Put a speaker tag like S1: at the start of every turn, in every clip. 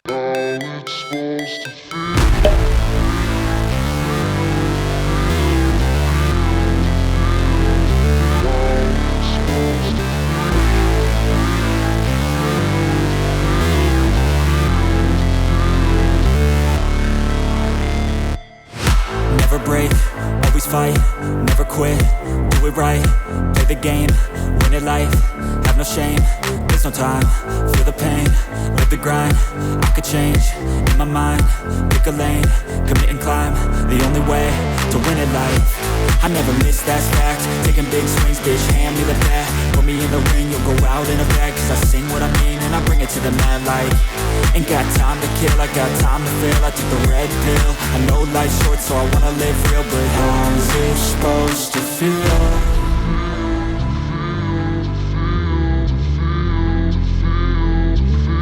S1: Never break, always fight, never quit, do it right, play the game, win it life, have no shame, there's no time, feel the pain, live the grind, I could change, in my mind, pick a lane, commit and climb, the only way to win it life. I never miss, that's fact, taking big swings, bitch, hand me the bat, put me in the ring, you'll go out in a bag, cause I sing what I mean and I bring it to the mad light. Ain't got time to kill, I got time to feel, I took the red pill, I know life's short so I wanna live real, but how's it supposed to feel?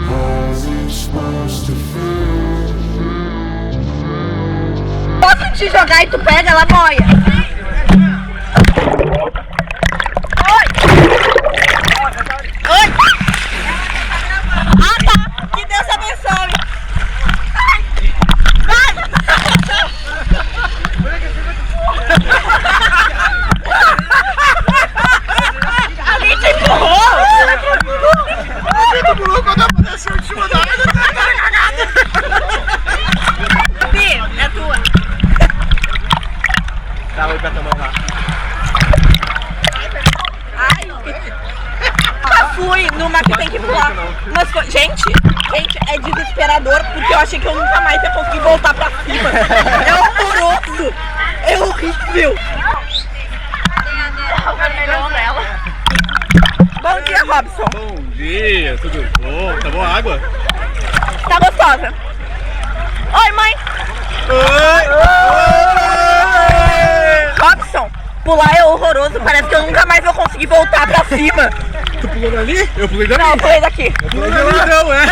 S1: How's it supposed to feel?
S2: Posso te jogar e tu pega ela, boia? Oi! Oi! Ah, tá! Que Deus abençoe! Vai! Alguém te empurrou? Alguém te empurrou quando apareceu em cima da água, tá cagada! Pi, é tua!
S3: Tá, vou ir pra tua mão lá.
S2: Ai! Nunca fui numa que tem que pular. Mas, gente, é desesperador porque eu achei que eu nunca mais ia conseguir voltar pra cima. É horroroso! É horrível! Bom dia, Robson.
S3: Bom dia, tudo bom? Tá boa a água?
S2: Tá gostosa? Oi, mãe!
S3: Oi!
S2: Robson, pular é horroroso, parece que eu nunca mais vou conseguir voltar pra cima.
S3: Tu pulou dali? Eu pulei dali.
S2: Não, eu pulei daqui.
S3: Eu pulei dali não, é.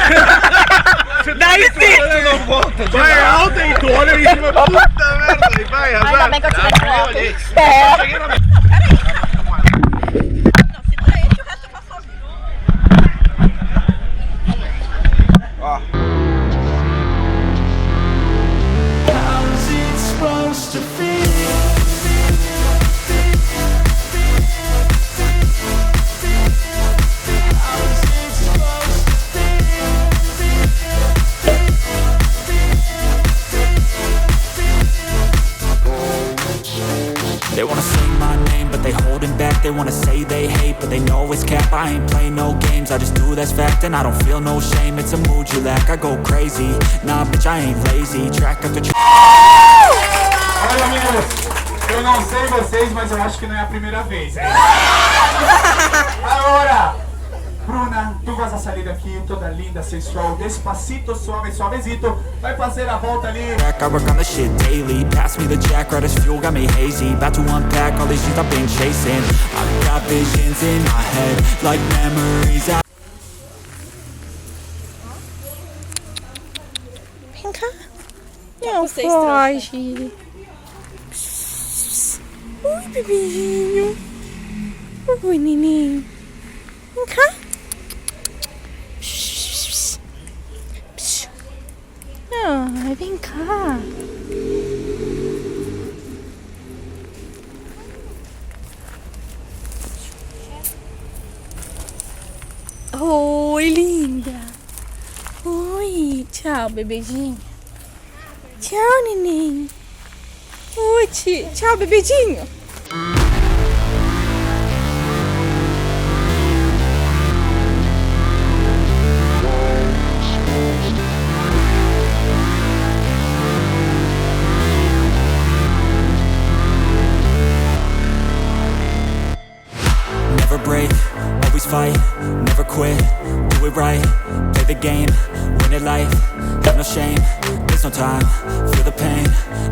S2: Daí sim!
S3: Não volta. Vai alta e tu olha em cima. Puta merda. Vai,
S2: Ainda
S3: azar.
S2: bem que eu tirei
S3: Tá,
S2: foto.
S3: olhei.
S2: Espera.
S3: Cheguei na-
S2: Não, segura esse e o resto eu faço sozinho.
S3: Ó.
S1: How's it supposed to feel? They wanna say my name, but they holding back. They wanna say they hate, but they know it's cap. I ain't play no games, I just do that's fact. And I don't feel no shame, it's a mood you lack. I go crazy, nah bitch I ain't lazy. Track after track.
S4: Olha, meninas, eu não sei vocês, mas eu acho que não é a primeira vez, hein? Agora, Bruna, tu vas a sair daqui toda linda, sensual, despacito, suave, suavecito. Vai fazer a volta ali.
S1: I work on the shit daily. Pass me the jack, right as fuel, got me hazy. About to unpack all these things I've been chasing. I've got visions in my head, like memories.
S5: Vem cá. Não foge. Oi, bebezinho. Oi, neném. Vem cá. Ai, vem cá. Oi, linda. Oi, tchau, bebezinho. Tchau, neném. Oi, tchau, bebezinho.
S1: Never break, always fight, never quit, do it right, play the game, win it life, have no shame, there's no time, feel the pain,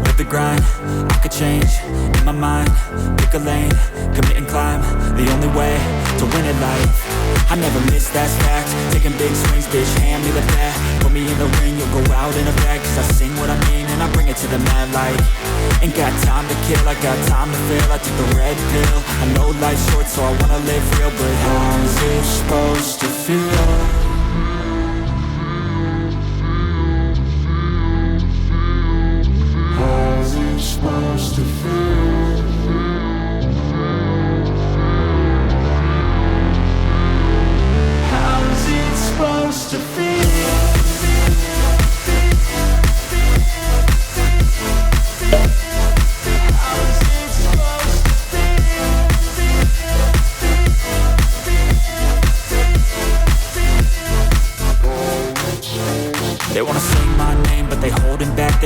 S1: live the grind, I could change, in my mind, pick a lane, commit and climb, the only way to win it life. I never miss, that's fact, taking big swings, bitch, hand me the bat, put me in the ring, you'll go out in a bag, cause I sing what I mean and I bring it to the mad light. Ain't got time to kill, I got time to feel, I took the red pill, I know life's short so I wanna live real, but how's it supposed to feel?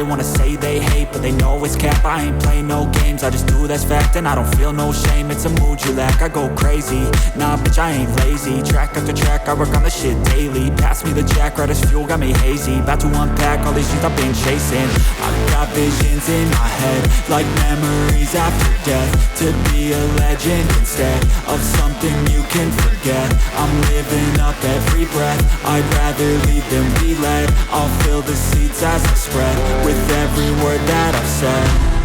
S1: They wanna say they hate, but they know it's cap. I ain't play no games, I just do that's fact. And I don't feel no shame, it's a mood you lack. I go crazy, nah bitch I ain't lazy. Track after track, I work on the shit daily. Pass me the jack, right as fuel, got me hazy. About to unpack all these things I've been chasing. I've got visions in my head, like memories after death. To be a legend instead of something you can forget. I'm living up every breath, I'd rather lead than be led. I'll fill the seats as I spread with every word that I've said.